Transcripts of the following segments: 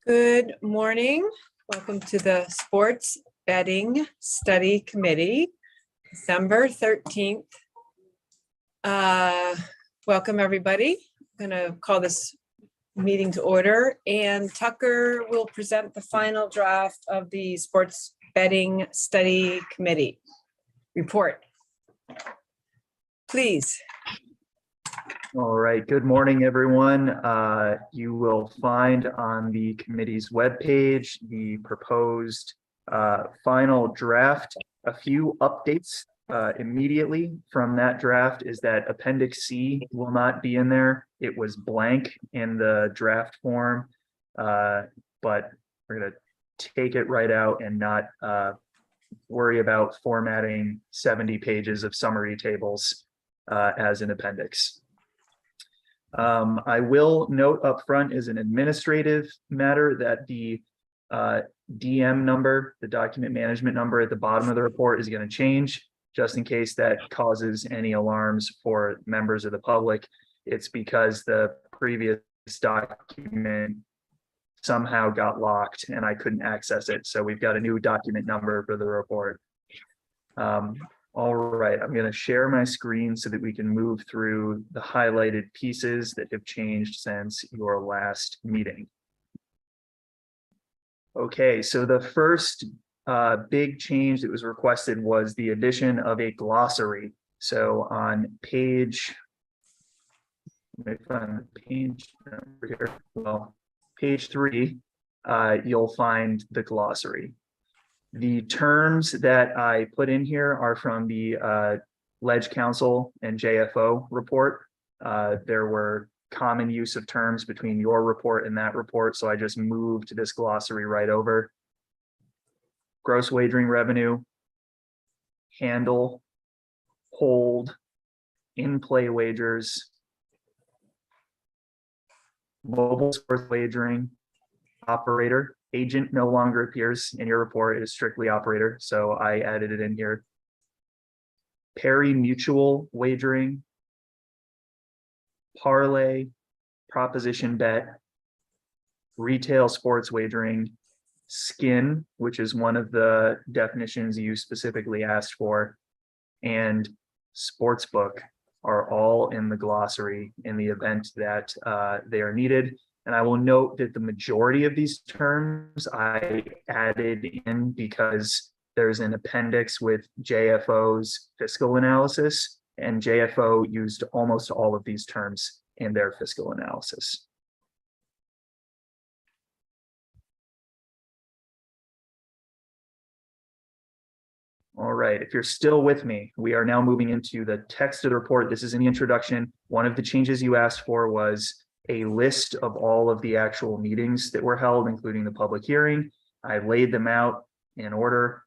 Good morning. Welcome to the Sports Betting Study Committee, December 13th. Welcome, everybody. I'm going to call this meeting to order, and Tucker will present the final draft of the Sports Betting Study Committee report. Please. All right, good morning, everyone. You will find on the committee's webpage the proposed final draft. A few updates immediately from that draft is that Appendix C will not be in there. It was blank in the draft form, but we're going to take it right out and not worry about formatting 70 pages of summary tables as an appendix. I will note up front as an administrative matter that the DM number, the document management number at the bottom of the report is going to change, just in case that causes any alarms for members of the public. It's because the previous document somehow got locked and I couldn't access it. So we've got a new document number for the report. All right, I'm going to share my screen so that we can move through the highlighted pieces that have changed since your last meeting. Okay, so the first big change that was requested was the addition of a glossary. So on page, let me find the page over here. Well, page 3, you'll find the glossary. The terms that I put in here are from the Ledge Council and JFO report. There were common use of terms between your report and that report, so I just moved this glossary right over. Gross wagering revenue, handle, hold, in-play wagers, mobile sports wagering, operator. Agent no longer appears in your report. It is strictly operator, so I added it in here. Pari mutual wagering, parlay, proposition bet, retail sports wagering, skin, which is one of the definitions you specifically asked for, and sportsbook are all in the glossary in the event that they are needed. And I will note that the majority of these terms I added in because there's an appendix with JFO's fiscal analysis, and JFO used almost all of these terms in their fiscal analysis. All right, if you're still with me, we are now moving into the text of the report. This is in the introduction. One of the changes you asked for was a list of all of the actual meetings that were held, including the public hearing. I laid them out in order.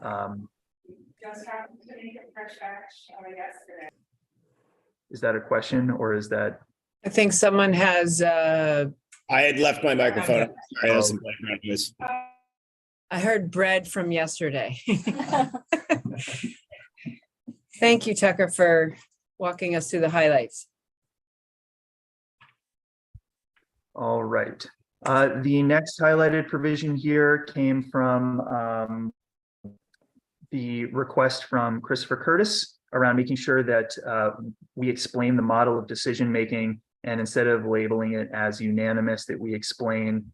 Just happened to make a fresh batch yesterday. Is that a question or is that? I think someone has, I had left my microphone. I had some background noise. I heard bread from yesterday. Thank you, Tucker, for walking us through the highlights. All right. The next highlighted provision here came from the request from Christopher Curtis around making sure that we explain the model of decision making, and instead of labeling it as unanimous, that we explain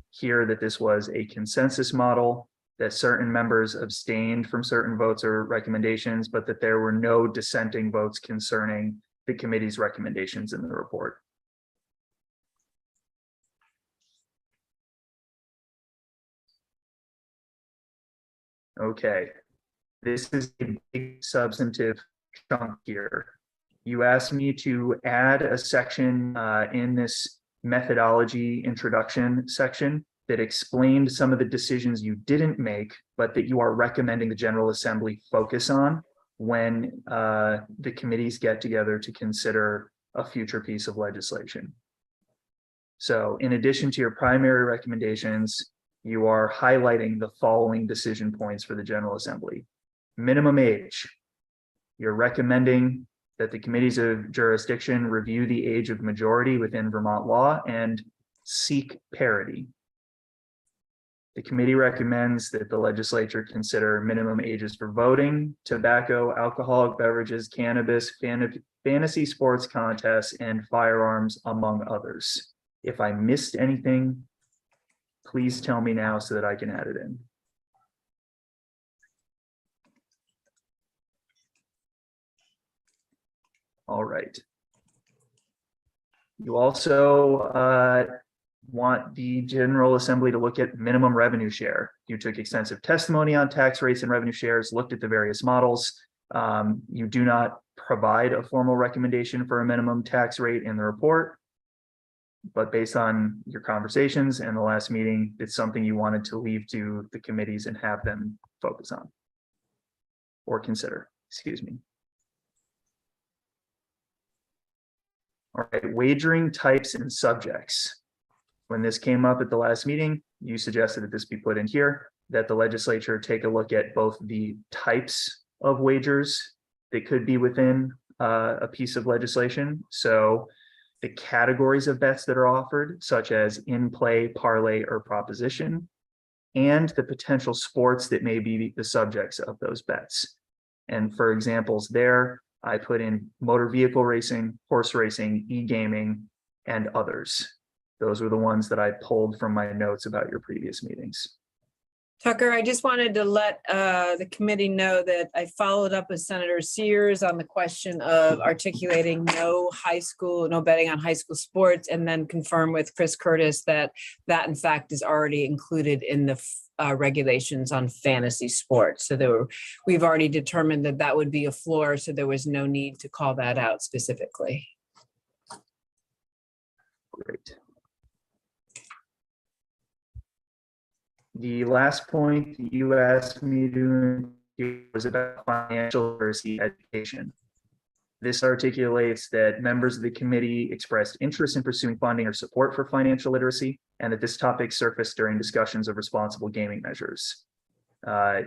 here that this was a consensus model, that certain members abstained from certain votes or recommendations, but that there were no dissenting votes concerning the committee's recommendations in the report. Okay, this is a big substantive chunk here. You asked me to add a section in this methodology introduction section that explained some of the decisions you didn't make, but that you are recommending the General Assembly focus on when the committees get together to consider a future piece of legislation. So in addition to your primary recommendations, you are highlighting the following decision points for the General Assembly. Minimum age. You're recommending that the committees of jurisdiction review the age of majority within Vermont law and seek parity. The committee recommends that the legislature consider minimum ages for voting, tobacco, alcoholic beverages, cannabis, fantasy sports contests, and firearms, among others. If I missed anything, please tell me now so that I can add it in. All right. You also want the General Assembly to look at minimum revenue share. You took extensive testimony on tax rates and revenue shares, looked at the various models. You do not provide a formal recommendation for a minimum tax rate in the report, but based on your conversations and the last meeting, it's something you wanted to leave to the committees and have them focus on or consider, excuse me. All right, wagering types and subjects. When this came up at the last meeting, you suggested that this be put in here, that the legislature take a look at both the types of wagers that could be within a piece of legislation. So the categories of bets that are offered, such as in-play, parlay, or proposition, and the potential sports that may be the subjects of those bets. And for examples there, I put in motor vehicle racing, horse racing, e-gaming, and others. Those were the ones that I pulled from my notes about your previous meetings. Tucker, I just wanted to let the committee know that I followed up with Senator Sears on the question of articulating no betting on high school sports, and then confirm with Chris Curtis that in fact is already included in the regulations on fantasy sports. So we've already determined that would be a floor, so there was no need to call that out specifically. Great. The last point you asked me to do was about financial literacy education. This articulates that members of the committee expressed interest in pursuing funding or support for financial literacy, and that this topic surfaced during discussions of responsible gaming measures. I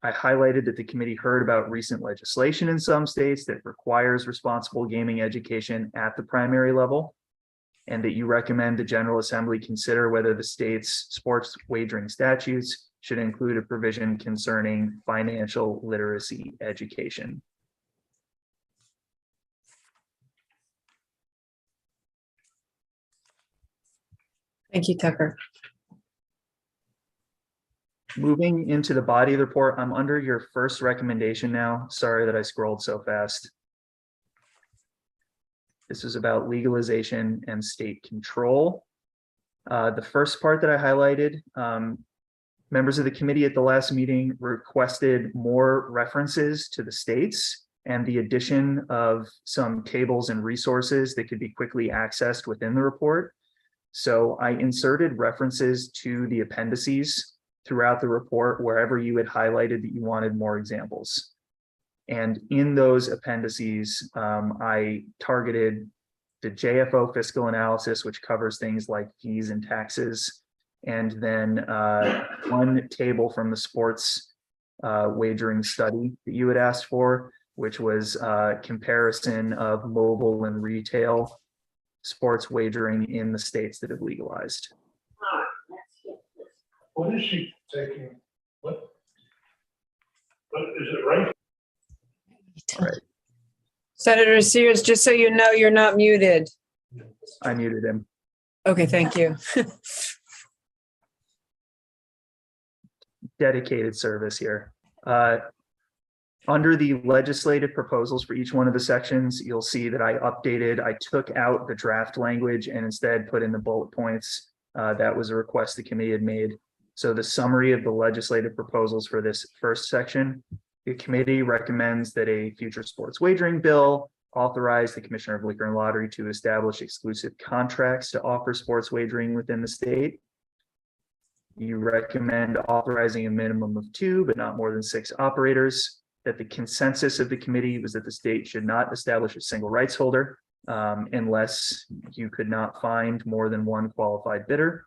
highlighted that the committee heard about recent legislation in some states that requires responsible gaming education at the primary level, and that you recommend the General Assembly consider whether the state's sports wagering statutes should include a provision concerning financial literacy education. Thank you, Tucker. Moving into the body of the report, I'm under your first recommendation now. Sorry that I scrolled so fast. This is about legalization and state control. The first part that I highlighted, members of the committee at the last meeting requested more references to the states and the addition of some tables and resources that could be quickly accessed within the report. So I inserted references to the appendices throughout the report wherever you had highlighted that you wanted more examples. And in those appendices, I targeted the JFO fiscal analysis, which covers things like fees and taxes, and then one table from the sports wagering study that you had asked for, which was a comparison of mobile and retail sports wagering in the states that have legalized. What is she taking? What is it right? All right. Senator Sears, just so you know, you're not muted. I muted him. Okay, thank you. Dedicated service here. Under the legislative proposals for each one of the sections, you'll see that I took out the draft language and instead put in the bullet points. That was a request the committee had made. So the summary of the legislative proposals for this first section: the committee recommends that a future sports wagering bill authorize the Commissioner of Liquor and Lottery to establish exclusive contracts to offer sports wagering within the state. You recommend authorizing a minimum of 2, but not more than 6 operators. That the consensus of the committee was that the state should not establish a single rights holder unless you could not find more than 1 qualified bidder.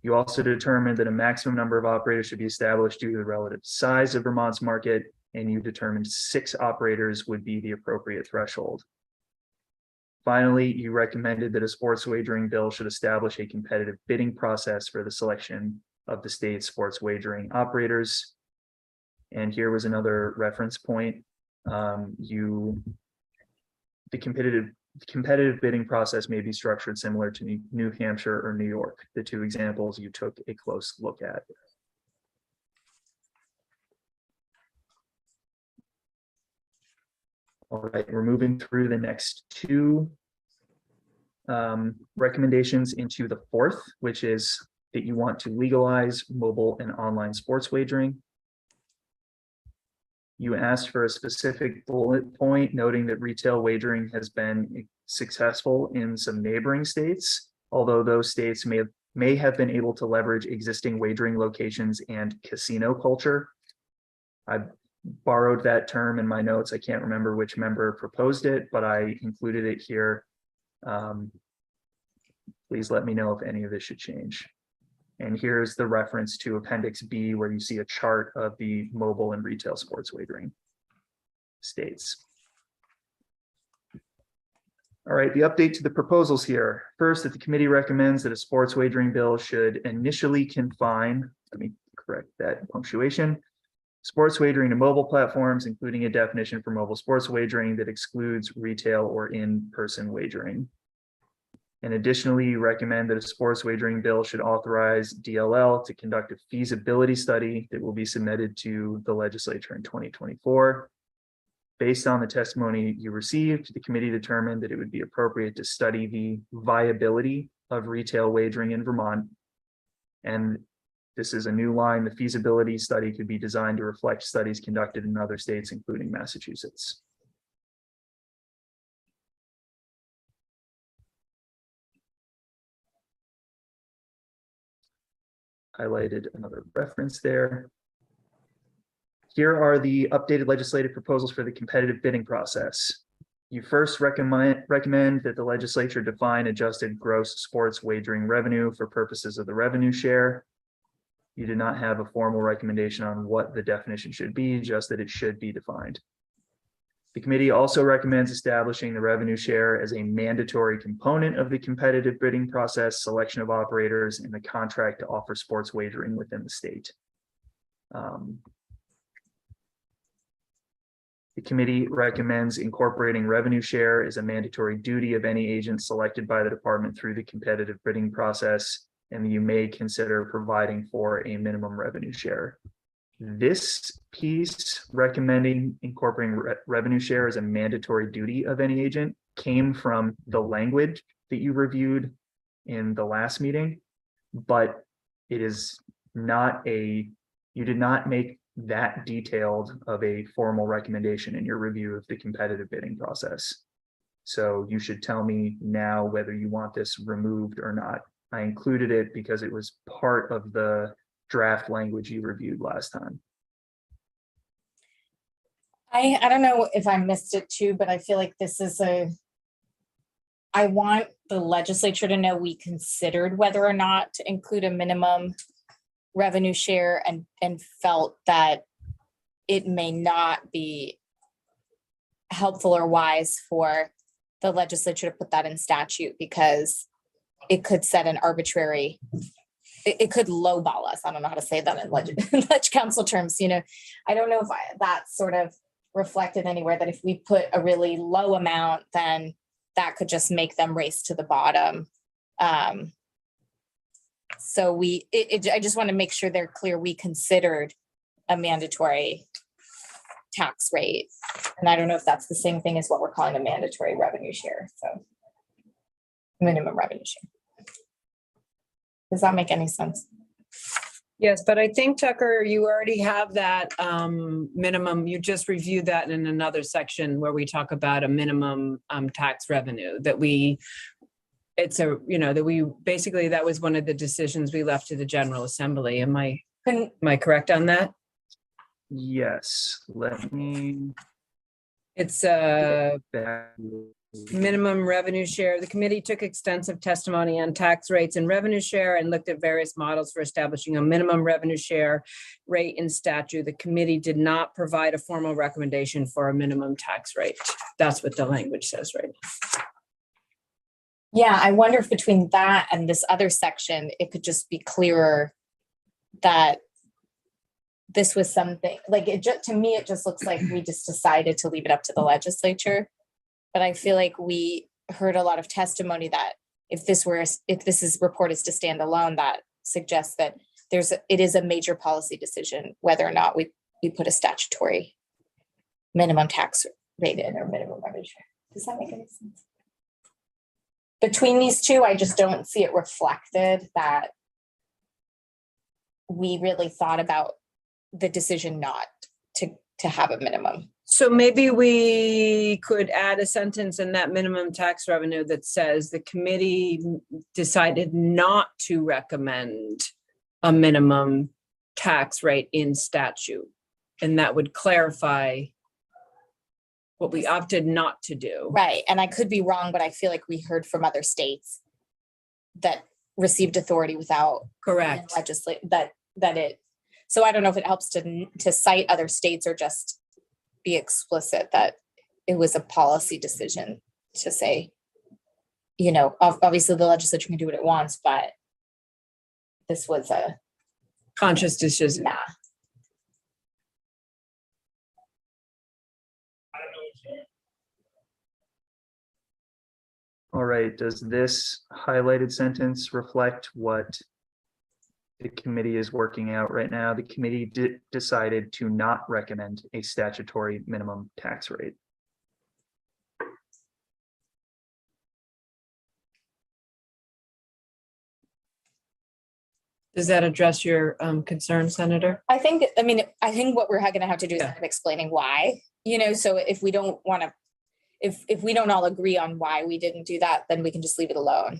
You also determined that a maximum number of operators should be established due to the relative size of Vermont's market, and you determined 6 operators would be the appropriate threshold. Finally, you recommended that a sports wagering bill should establish a competitive bidding process for the selection of the state's sports wagering operators. And here was another reference point. The competitive bidding process may be structured similar to New Hampshire or New York, the two examples you took a close look at. All right, we're moving through the next two recommendations into the fourth, which is that you want to legalize mobile and online sports wagering. You asked for a specific bullet point noting that retail wagering has been successful in some neighboring states, although those states may have been able to leverage existing wagering locations and casino culture. I borrowed that term in my notes. I can't remember which member proposed it, but I included it here. Please let me know if any of this should change. And here's the reference to Appendix B, where you see a chart of the mobile and retail sports wagering states. All right, the update to the proposals here. First, that the committee recommends that a sports wagering bill should initially confine, let me correct that punctuation, sports wagering to mobile platforms, including a definition for mobile sports wagering that excludes retail or in-person wagering. And additionally, you recommend that a sports wagering bill should authorize DLL to conduct a feasibility study that will be submitted to the legislature in 2024. Based on the testimony you received, the committee determined that it would be appropriate to study the viability of retail wagering in Vermont. And this is a new line. The feasibility study could be designed to reflect studies conducted in other states, including Massachusetts. Highlighted another reference there. Here are the updated legislative proposals for the competitive bidding process. You first recommend that the legislature define adjusted gross sports wagering revenue for purposes of the revenue share. You did not have a formal recommendation on what the definition should be, just that it should be defined. The committee also recommends establishing the revenue share as a mandatory component of the competitive bidding process, selection of operators, and the contract to offer sports wagering within the state. The committee recommends incorporating revenue share as a mandatory duty of any agent selected by the department through the competitive bidding process, and you may consider providing for a minimum revenue share. This piece, recommending incorporating revenue share as a mandatory duty of any agent, came from the language that you reviewed in the last meeting, but it is not you did not make that detailed of a formal recommendation in your review of the competitive bidding process. So you should tell me now whether you want this removed or not. I included it because it was part of the draft language you reviewed last time. I don't know if I missed it too, but I feel like this is I want the legislature to know we considered whether or not to include a minimum revenue share and felt that it may not be helpful or wise for the legislature to put that in statute because it could set an arbitrary, it could lowball us. I don't know how to say that in leg council terms, you know. I don't know if that's sort of reflected anywhere that if we put a really low amount, then that could just make them race to the bottom. So I just want to make sure they're clear. We considered a mandatory tax rate. And I don't know if that's the same thing as what we're calling a mandatory revenue share. So minimum revenue share. Does that make any sense? Yes, but I think, Tucker, you already have that minimum. You just reviewed that in another section where we talk about a minimum tax revenue that that was one of the decisions we left to the General Assembly. Am I correct on that? Yes, let me. It's a minimum revenue share. The committee took extensive testimony on tax rates and revenue share and looked at various models for establishing a minimum revenue share rate in statute. The committee did not provide a formal recommendation for a minimum tax rate. That's what the language says right now. Yeah, I wonder if between that and this other section, it could just be clearer that this was something, like, it just, to me, it just looks like we just decided to leave it up to the legislature. But I feel like we heard a lot of testimony that if this report is to stand alone, that suggests that it is a major policy decision whether or not we put a statutory minimum tax rate in or minimum revenue share. Does that make any sense? Between these two, I just don't see it reflected that we really thought about the decision not to have a minimum. So maybe we could add a sentence in that minimum tax revenue that says the committee decided not to recommend a minimum tax rate in statute. And that would clarify what we opted not to do. Right, and I could be wrong, but I feel like we heard from other states that received authority without Correct. legislate that it. So I don't know if it helps to cite other states or just be explicit that it was a policy decision to say, you know, obviously the legislature can do what it wants, but this was a Conscious decision. nah. All right, does this highlighted sentence reflect what the committee is working out right now? The committee decided to not recommend a statutory minimum tax rate. Does that address your concern, Senator? I think what we're going to have to do is Yeah. kind of explaining why, you know, so if we don't want to, if we don't all agree on why we didn't do that, then we can just leave it alone.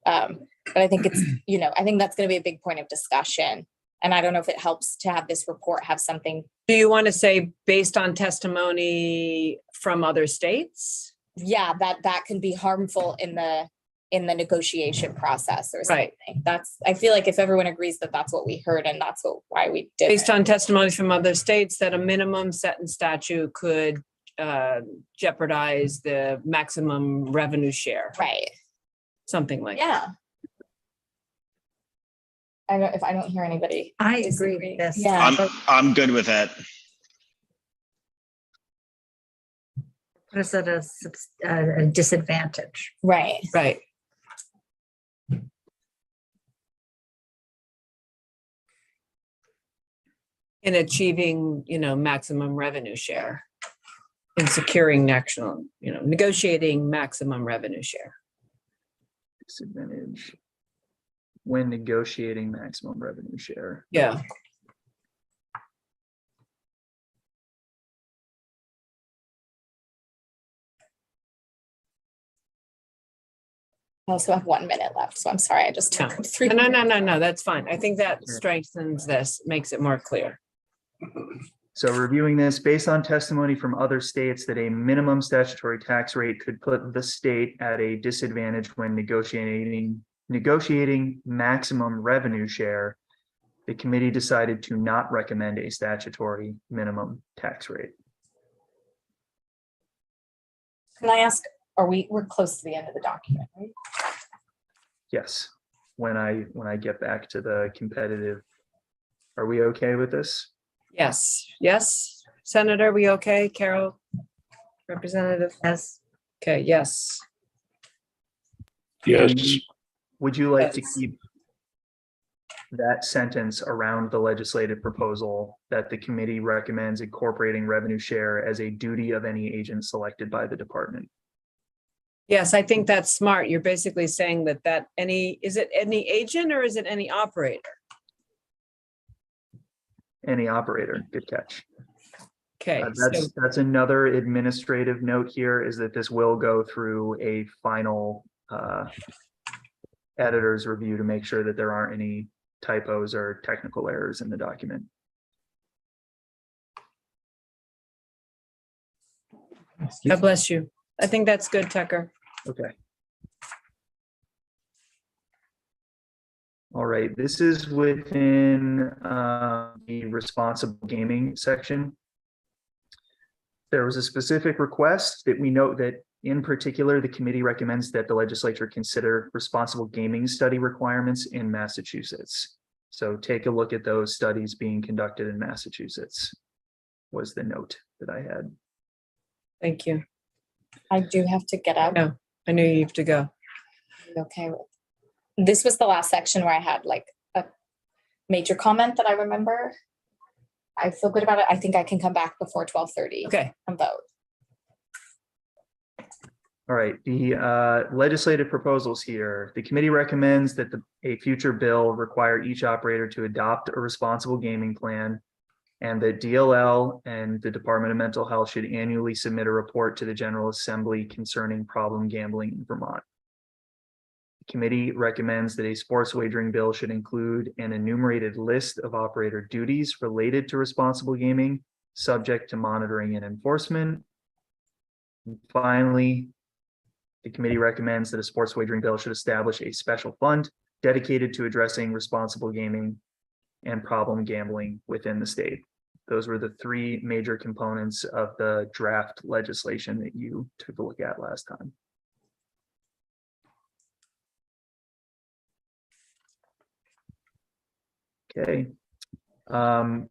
But I think it's, you know, I think that's going to be a big point of discussion. And I don't know if it helps to have this report have something. Do you want to say based on testimony from other states? Yeah, that can be harmful in the negotiation process or something. Right. I feel like if everyone agrees that that's what we heard and that's why we did Based it. on testimony from other states that a minimum set in statute could jeopardize the maximum revenue share, Right. something like that. Yeah. I don't hear anybody. I agree disagree. with this. Yeah. I'm good with that. Put us at a disadvantage. Right. Right. In achieving, you know, maximum revenue share. In securing national, you know, negotiating maximum revenue share. Disadvantage when negotiating maximum revenue share. Yeah. I also have 1 minute left, so I'm sorry. I just took 3 No, that's fine. I think that strengthens this, makes it more clear. So reviewing this, based on testimony from other states that a minimum statutory tax rate could put the state at a disadvantage when negotiating maximum revenue share, the committee decided to not recommend a statutory minimum tax rate. Can I ask, we're close to the end of the document, right? Yes, when I get back to the competitive, are we okay with this? Yes, Senator, we okay? Carol, Representative? Yes. Okay, yes. Yes, Would you like to Yes. keep that sentence around the legislative proposal that the committee recommends incorporating revenue share as a duty of any agent selected by the department? Yes, I think that's smart. You're basically saying that is it any agent or is it any operator? Any operator, good catch. Okay, so That's another administrative note here, is that this will go through a final editor's review to make sure that there aren't any typos or technical errors in the document. God bless you. I think that's good, Tucker. Okay. All right, this is within the responsible gaming section. There was a specific request that we note that In particular, the committee recommends that the legislature consider responsible gaming study requirements in Massachusetts. So take a look at those studies being conducted in Massachusetts, was the note that I had. Thank you. I do have to get out. No, I knew you have to go. Okay. This was the last section where I had like a major comment that I remember. I feel good about it. I think I can come back before 12:30 Okay, and vote. All right, the legislative proposals here. The committee recommends that a future bill require each operator to adopt a responsible gaming plan, and that DLL and the Department of Mental Health should annually submit a report to the General Assembly concerning problem gambling in Vermont. The committee recommends that a sports wagering bill should include an enumerated list of operator duties related to responsible gaming, subject to monitoring and enforcement. And finally, the committee recommends that a sports wagering bill should establish a special fund dedicated to addressing responsible gaming and problem gambling within the state. Those were the three major components of the draft legislation that you took a look at last time. Okay. The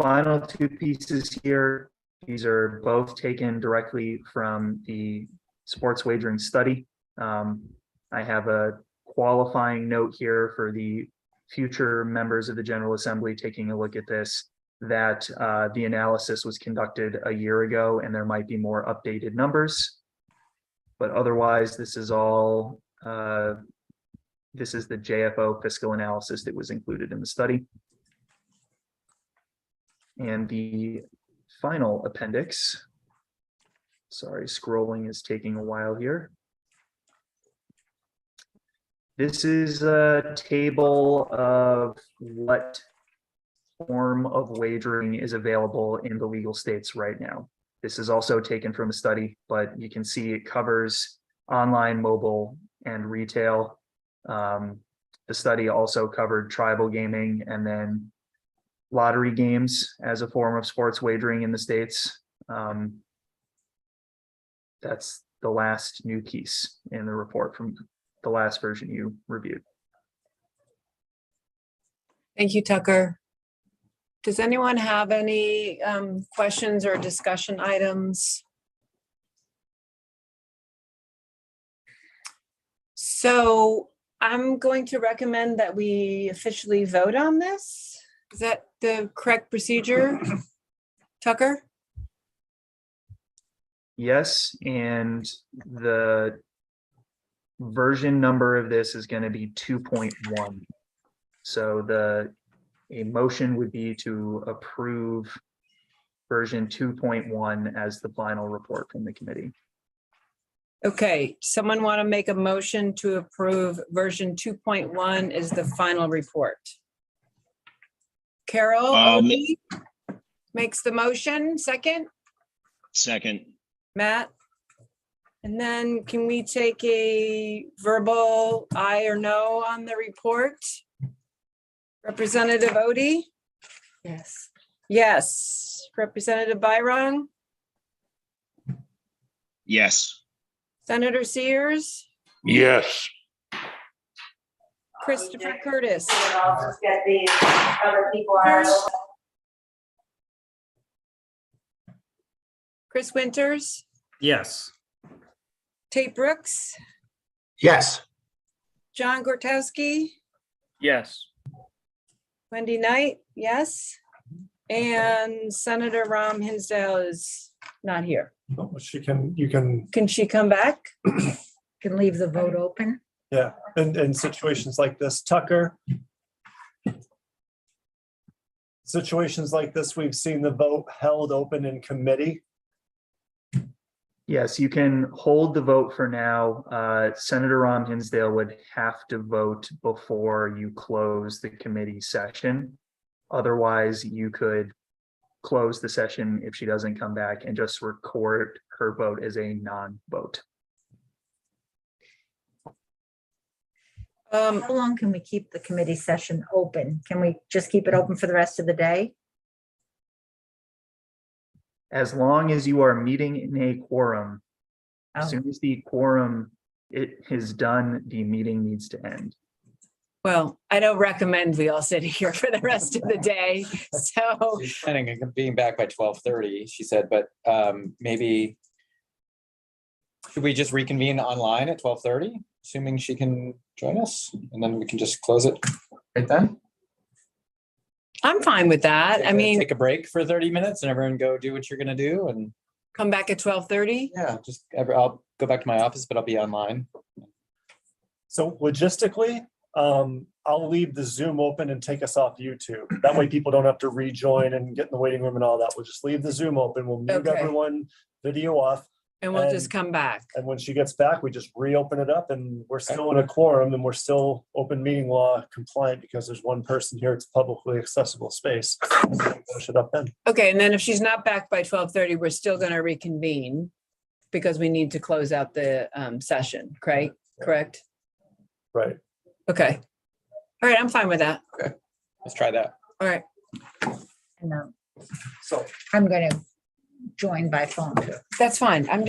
final two pieces here, these are both taken directly from the sports wagering study. I have a qualifying note here for the future members of the General Assembly taking a look at this, that the analysis was conducted a year ago and there might be more updated numbers. But otherwise, this is all, this is the JFO fiscal analysis that was included in the study. And the final appendix, sorry, scrolling is taking a while here. This is a table of what form of wagering is available in the legal states right now. This is also taken from a study, but you can see it covers online, mobile, and retail. The study also covered tribal gaming and then lottery games as a form of sports wagering in the states. That's the last new piece in the report from the last version you reviewed. thank you, Tucker. Does anyone have any questions or discussion items? So I'm going to recommend that we officially vote on this. Is that the correct procedure? Tucker? Yes, and the version number of this is going to be 2.1. So a motion would be to approve version 2.1 as the final report from the committee. Okay, someone want to make a motion to approve version 2.1 as the final report? Carol Odie makes the motion, second, Second, Matt. And then can we take a verbal aye or no on the report? Representative Odie? Yes. Yes. Representative Byron? yes. Senator Sears? Yes. Christopher Curtis? I'll just get these other people are. Chris Winters? Yes. Tate Brooks? Yes. John Gortowski? Yes. Wendy Knight? Yes. And Senator Ram Hinsdale is not here. You can, Can she come back? Can leave the vote open. Yeah, and in situations like this, Tucker. Situations like this, we've seen the vote held open in committee. Yes, you can hold the vote for now. Senator Ram Hinsdale would have to vote before you close the committee session. Otherwise, you could close the session if she doesn't come back and just record her vote as a non-vote. How long can we keep the committee session open? Can we just keep it open for the rest of the day? As long as you are meeting in a quorum, As Oh. soon as the quorum is done, the meeting needs to end. Well, I don't recommend we all sit here for the rest of the day. So She's planning on being back by 12:30, she said, but maybe should we just reconvene online at 12:30, assuming she can join us, and then we can just close it right then? I'm fine with that. I mean, Take a break for 30 minutes and everyone go do what you're gonna do, and come back at 12:30. yeah, I'll go back to my office, but I'll be online. So logistically, I'll leave the Zoom open and take us off YouTube. That way people don't have to rejoin and get in the waiting room and all that. We'll just leave the Zoom open. We'll mute Okay. everyone, video off. And we'll just And- come back. And when she gets back, we just reopen it up and we're still in a quorum and we're still open meeting law compliant because there's one person here. It's publicly accessible space. Finish it up then. Okay, and then if she's not back by 12:30, we're still gonna reconvene because we need to close out the session, correct? Correct? Right. Okay. All right, I'm fine with that. Let's try that. All right. And So I'm going to join by phone too. That's fine. I'm just